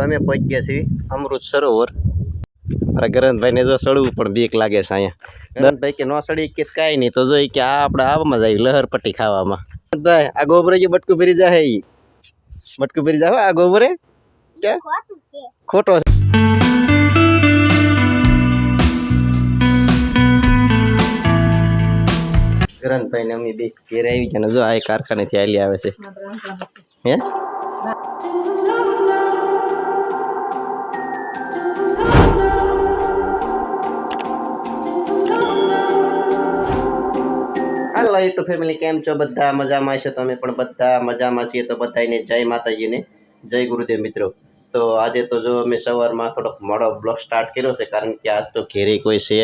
અમે પહોંચી ગયા છીએ અમૃત સરોવર. મારા ગરનભાઈ ને જો સડવું પણ બીક લાગે છે અહીંયા. ગરનભાઈ કે નો સડી કે કાંઈ નહીં, તો જોઈ કે આ આપણે આવામાં જાય લહરપટ્ટી ખાવામાં. ભાઈ આ ગોબરે જે બટકું ભરી જાય, એ બટકું ભરી જાય આ ગોબરે કે ખોટો છે. ગરનભાઈ ને અમે બે ઘેરે આવી ગયા ને જો આ કારખાનેથી હાલી આવે છે. હે હાલો યુટ્યુબ ફેમિલી, કેમ છો? બધા મજામાં છો? તમે પણ બધા મજામાં છીએ તો બધાને જય માતાજીને જય ગુરુદેવ મિત્રો. તો આજે તો જો અમે સવારમાં થોડોક મોડો બ્લોગ સ્ટાર્ટ કર્યો છે, કારણ કે આજ તો ઘેરે કોઈ છે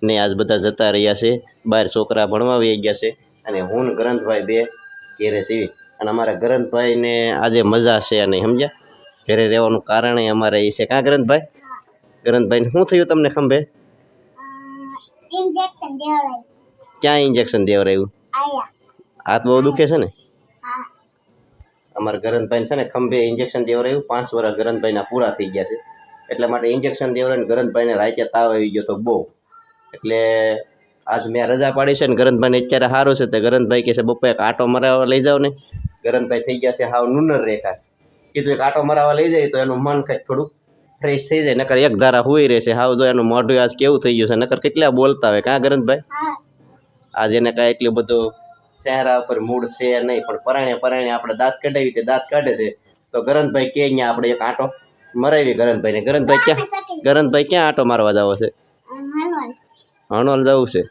ને, આજ બધા જતા રહ્યા છે બહાર, છોકરા ભણવા આવી ગયા છે અને હું ને ગરનભાઈ બે ઘેરે છીએ. અને અમારા ગરનભાઈને આજે મજા છે અને સમજ્યા, ઘરે રહેવાનું કારણ અમારે એ છે. કાં ગરનભાઈ? ગરનભાઈને શું થયું તમને ખંભે? ક્યાં ઇન્જેક્શન દેવરાયું? હાથ બહુ દુખે છે ને? અમારા ગરનભાઈ છે ને ખંભે ઇન્જેક્શન દેવરાયું. 5 વર્ષ ગરનભાઈના પૂરા થઈ ગયા છે, એટલા માટે ઇન્જેક્શન દેવરાઈને ગરનભાઈને રાતે તાવ આવી ગયો તો બહુ. એટલે આજ મેં રજા પાડી છે ને ગરનભાઈને અત્યારે સારું છે. તો ગરનભાઈ કહે છે બપ્પા એક આટો મરાવવા લઈ જાઓ ને. ગરનભાઈ થઈ ગયા છે હાવ નુનર રેખા. કીધું એક આટો મરાવવા લઈ જાય તો એનું મન કંઈક થોડુંક ફ્રેશ થઈ જાય, નકર એક ધારા હુઈ રહેશે. હાવ જો એનું મોઢું આજ કેવું થઈ ગયું છે, નકર કેટલા બોલતા હોય. કાં ગરનભાઈ? આજે એને કાંઈ એટલું બધું ચહેરા ઉપર મૂડ છે નહીં, પણ પરાણે આપણે દાંત કઢાવી તે દાંત કાઢે છે. તો ગરનભાઈ કે અહીંયા આપણે એક આંટો મરાવી ગરનભાઈને. ગરનભાઈ ક્યાં આંટો મારવા જાવ છે? હણોલ જવું છે.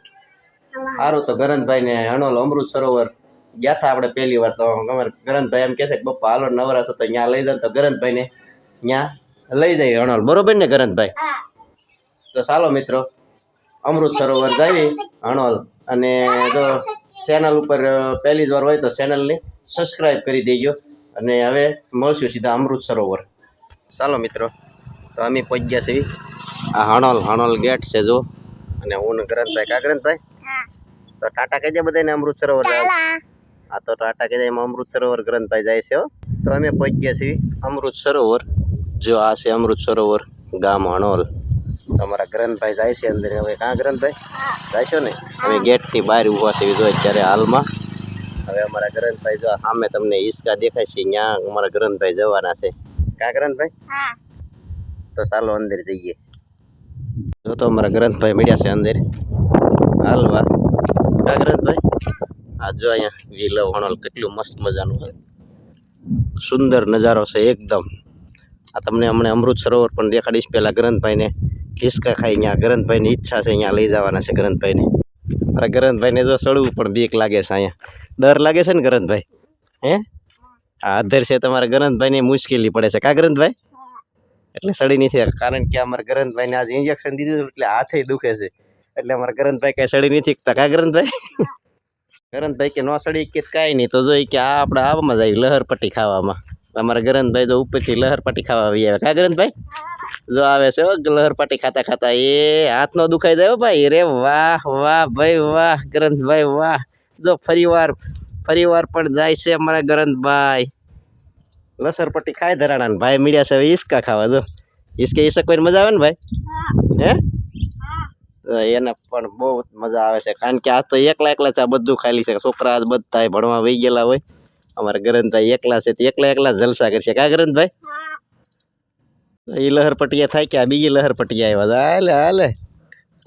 સારું, તો ગરનભાઈને હણોલ અમૃત સરોવર ગયા હતા આપણે પહેલી વાર. તો ગરનભાઈ એમ કહે છે કે બપ્પા હાલો નવરાશ હતો ત્યાં લઈ જાય, તો ગરનભાઈને ત્યાં લઈ જાય હણોલ. બરોબર ને ગરનભાઈ? તો ચાલો મિત્રો અમૃત સરોવર જઈએ હણોલ. અને જો ચેનલ ઉપર પહેલી જ વાર હોય તો ચેનલને સબસ્ક્રાઈબ કરી દેજો. અને હવે મળશું સીધા અમૃત સરોવર. ચાલો મિત્રો, તો અમે પહોંચી ગયા છીએ આ હણોલ ગેટ છે જો. અને હું ને ગરનભાઈ. કા ગરનભાઈ? તો ટાટા કહી દે બધાને અમૃત સરોવર જાય. હા તો ટાટા કહી દે એમાં અમૃત સરોવર ગરનભાઈ જાય છે. તો અમે પહોંચી ગયા છીએ અમૃત સરોવર. જો આ છે અમૃત સરોવર ગામ હણોલ. તમારા ગરનભાઈ જાય છે અંદર. હવે કાં ગરનભાઈ જાય છો ને? અમે ગેટની બહાર ઊભા છે જો અત્યારે હાલમાં. હવે અમારા ગરનભાઈ જો સામે તમને હિસકા દેખાય છે, ત્યાં અમારા ગરનભાઈ જવાના છે. કાં ગરનભાઈ? તો ચાલો અંદર જઈએ. જો તો અમારા ગરનભાઈ મળ્યા છે અંદર હાલવા. કાં ગરનભાઈ? આ જો અહીંયા વિલવ હણોલ કેટલું મસ્ત મજાનું છે, સુંદર નજારો છે એકદમ. આ તમને હમણાં અમૃત સરોવર પણ દેખાડીશ. પહેલાં ગરનભાઈને હિસકા ખાઈ ત્યાં ગરનભાઈની ઈચ્છા છે અહીંયા લઈ જવાના છે ગરનભાઈને. મારા ગરનભાઈને જો સડવું પણ બીક લાગે છે, અહીંયા ડર લાગે છે ને ગરનભાઈ? હે આ અધર છે તમારા ગરનભાઈને મુશ્કેલી પડે છે. કા ગરનભાઈ? એટલે સડી નથી, કારણ કે અમારા ગરનભાઈને આજે ઇન્જેક્શન દીધું એટલે હાથે દુખે છે, એટલે અમારા ગરનભાઈ કાંઈ સડી નથી શકતા. કા ગરનભાઈ? ગરનભાઈ કે નો સડી કે કાંઈ નહીં, તો જોઈ કે આ આપણે આવામાં જાય લહરપટ્ટી ખાવામાં. અમારા ગરનભાઈ જો ઉપરથી લહરપટ્ટી ખાવા આવી આવે. કા ગરનભાઈ? જો આવે છે લહરપટ્ટી ખાતા ખાતા. એ હાથ નો દુખાઈ જાય ભાઈ. રે વાહ વાહ ભાઈ વાહ ગરનભાઈ વાહ. જો ફરીવાર પણ જાય છે અમારા ગરનભાઈ. લસરપટ્ટી ખાય ધરાણા ને ભાઈ મીડિયા છે હવે હિસકા ખાવા. જો હિસકા કોઈને મજા આવે ને ભાઈ? હે એને પણ બહુ મજા આવે છે, કારણ કે આ તો એકલા છે. આ બધું ખાલી છે. છોકરા આજ બધા ભણવા વહી ગયેલા હોય. અમારા ગરનભાઈ એકલા છે, તો એકલા જલસા કરશે. કા ગરનભાઈ? એ લહરપટ્ટીયા થાય કે આ બીજી લહરપટ્ટીયા આવ્યા. હાલે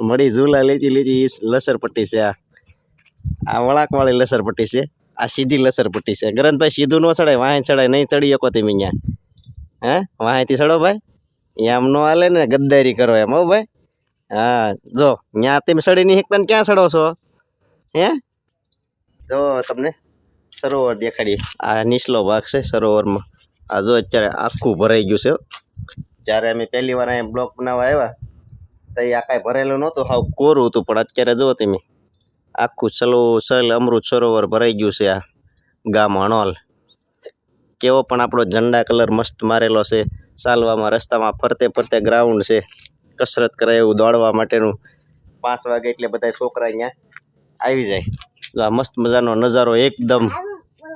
મળી ઝૂલા લીધી લસરપટ્ટી છે. આ વળાંકવાળી લસરપટ્ટી છે, આ સીધી લસરપટ્ટી છે. ગરનભાઈ સીધું ન ચડાય, વાહે ચડાય નહીં ચડી શકો તમે અહીંયા. હે વાહેથી ચડો ભાઈ, એમ ન હાલે ને, ગદ્દારી કરો એમ. હો ભાઈ હા, જો ત્યાં તમે સડી નહીં શકતા ને ક્યાં ચડો છો? હે જો તમને સરોવર દેખાડી. આ નીચલો ભાગ છે સરોવરમાં. આ જો અત્યારે આખું ભરાઈ ગયું છે. જ્યારે અમે પહેલી વાર અહીંયા બ્લોક બનાવવા આવ્યા તો એ આ કાંઈ ભરેલું નહોતું, હાવ કોરું હતું. પણ અત્યારે જુઓ તમે આખું સલ અમૃત સરોવર ભરાઈ ગયું છે. આ ગામ હણોલ કેવો પણ આપણો ઝંડા કલર મસ્ત મારેલો છે. ચાલવામાં રસ્તામાં ફરતે ગ્રાઉન્ડ છે, કસરત કરે એવું દોડવા માટેનું. 5 વાગે એટલે બધા છોકરા અહીંયા આવી જાય. તો આ મસ્ત મજાનો નજારો, એકદમ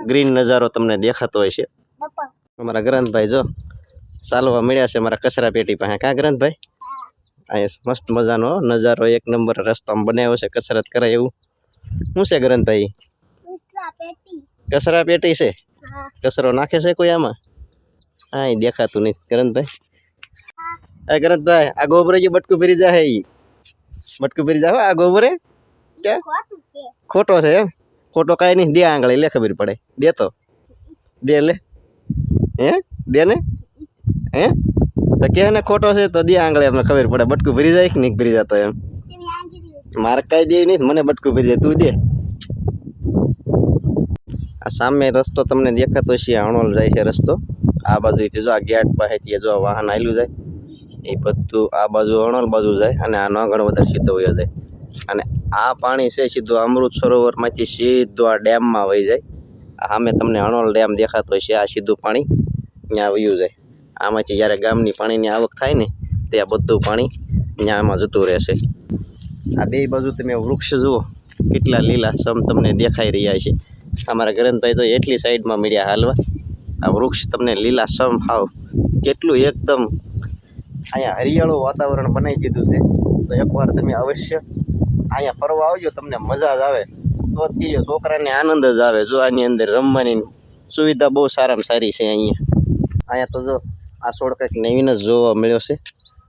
ગ્રીન નજારો તમને દેખાતો હોય છે. અમારા ગરનભાઈ જો ચાલવા મળ્યા છે મારા કચરા પેટી પાસે કાં ગ્રંથભાઈ અહીંયા મસ્ત મજાનો નજારો એક નંબર રસ્તામાં બનાવ્યો છે કસરત કરે એવું શું છે ગ્રંથભાઈ કચરા પેટી છે કચરો નાખે છે કોઈ આમાં હા એ દેખાતું નહીં ગ્રંથભાઈ હા ગ્રંથભાઈ આ ગોબરે જે બટકું ભરી જાય એ બટકું ભરી જાય આ ગોબરે ક્યાં ખોટો છે એમ ખોટો કાંઈ નહીં દે આંગળી લે ખબર પડે દે તો દે લે હે દે ને હે તો કે ને ખોટો છે તો દે આંગળી અમને ખબર પડે બટકું ભરી જાય કે નહીં ભરી જતો એમ મારે કાંઈ દે નહીં મને બટકું ભરી જાય તું દે આ સામે રસ્તો તમને દેખાતો છે હણોલ જાય છે રસ્તો આ બાજુથી જો આ ગેટ પાસેથી જો વાહન આવેલું જાય એ બધું આ બાજુ હણોલ બાજુ જાય અને આ નગણ વધારે સીધો વયો જાય અને આ પાણી છે સીધું અમૃત સરોવરમાંથી સીધું આ ડેમમાં વહી જાય સામે તમને હણોલ ડેમ દેખાતો છે આ સીધું પાણી ત્યાં વયું જાય આમાંથી જ્યારે ગામની પાણીની આવક થાય ને ત્યાં બધું પાણી ત્યાં આમાં જતું રહેશે આ બે બાજુ તમે વૃક્ષ જુઓ કેટલા લીલા સમ તમને દેખાઈ રહ્યા છે અમારા ગ્રંથભાઈ તો એટલી સાઈડમાં મળ્યા હાલવા આ વૃક્ષ તમને લીલા સમ હાવ કેટલું એકદમ અહીંયા હરિયાળું વાતાવરણ બનાવી દીધું છે તો એકવાર તમે અવશ્ય અહીંયા ફરવા આવજો તમને મજા જ આવે તો જ કહીએ છોકરાને આનંદ જ આવે જો આની અંદર રમવાની સુવિધા બહુ સારામાં સારી છે અહીંયા તો જો આ છોડ કંઈક નવીન જ જોવા મળ્યો છે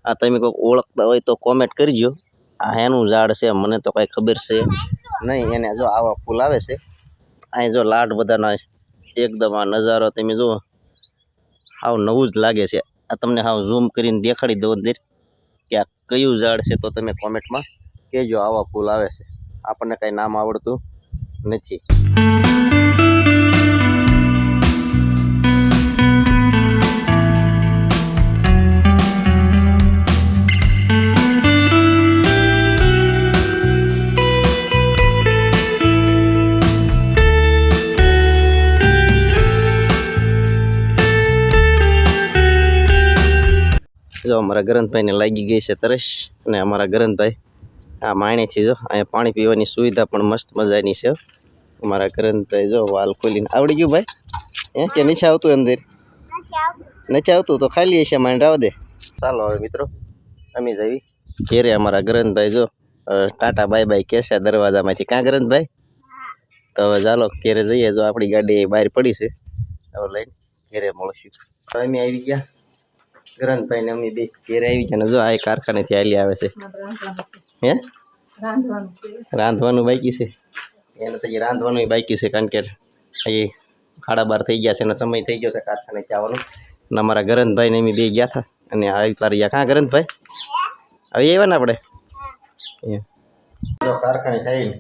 આ તમે કોઈક ઓળખતા હોય તો કોમેન્ટ કરજો આ એનું ઝાડ છે મને તો કાંઈ ખબર છે નહીં એને જો આવા ફૂલ આવે છે અહીં જો લાડ બધાના એકદમ આ નજારો તમે જુઓ હાવ નવું જ લાગે છે આ તમને હાવ ઝૂમ કરીને દેખાડી દઉં અંદર કે આ કયું ઝાડ છે તો તમે કોમેન્ટમાં કહેજો આવા ફૂલ આવે છે આપણને કાંઈ નામ આવડતું નથી જો અમારા ગ્રંથભાઈને લાગી ગઈ છે તરસ અને અમારા ગ્રંથભાઈ આ માણેથી જો અહીંયા પાણી પીવાની સુવિધા પણ મસ્ત મજાની છે અમારા ગ્રંથભાઈ જો વાલ ખોલીને આવડી ગયું ભાઈ હે કે નીચે આવતું અંદર નીચે આવતું તો ખાલી છે માંડ આવ દે ચાલો હવે મિત્રો અમે જઈએ ઘેરે અમારા ગ્રંથભાઈ જો ટાટા બાય બાય કહેશે દરવાજામાંથી કાં ગ્રંથભાઈ તો હવે ચાલો ઘેરે જઈએ જો આપણી ગાડી બહાર પડી છે હવે લઈને ઘેરે મળશું અમે આવી ગયા ગ્રંથભાઈ ને અમી બે ઘેર આવી ગયા ને જો આ કારખાનેથી હાલી આવે છે હે રાંધવાનું બાકી છે એને તો રાંધવાનું બાકી છે કારણ કે એ 12:30 થઈ ગયા છે અને સમય થઈ ગયો છે કારખાનેથી આવવાનો અને અમારા ગ્રંથભાઈ ને અમી બે ગયા હતા અને આવી તારી કાં ગ્રંથભાઈ હવે આવ્યા ને આપણે જો કારખાને થઈને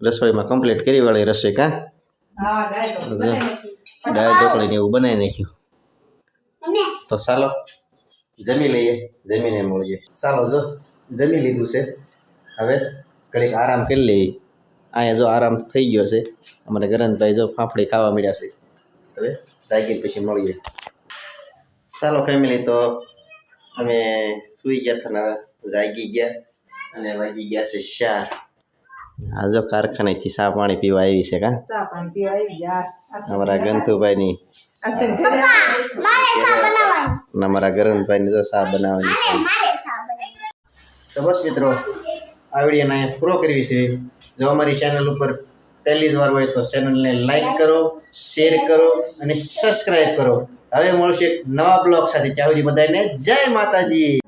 રસોઈમાં કમ્પ્લીટ કરી વાળી રસોઈ કાં દાળ ઢોકળી ને એવું બનાવી નાખ્યું તો ચાલો જમી લઈએ જમીને મળીએ ચાલો જો જમી લીધું છે હવે ઘડીક આરામ કરી લઈએ અહીંયા જો આરામ થઈ ગયો છે અમારે ગ્રંથભાઈ જો ફાફડી ખાવા મળ્યા છે હવે જાગીર પછી મળીએ ચાલો ફેમિલી તો અમે સૂઈ ગયા હતા જાગી ગયા અને વાગી ગયા છે 4 આ જો કારખાનેથી ચા પાણી પીવા આવી છે કાં ચા પાણી પીવા આવી ગયા અમારા ગંતુભાઈની અમારા ગ્રંથભાઈ તો ચા બનાવવાની છે તો બસ મિત્રો આ વિડીયોને અહીંયા પૂરો કરવી છે જો અમારી ચેનલ ઉપર પહેલી જ વાર હોય તો ચેનલને લાઈક કરો શેર કરો અને સબસ્ક્રાઈબ કરો હવે મળશે એક નવા બ્લોગ સાથે ત્યાં સુધી બધાને જય માતાજી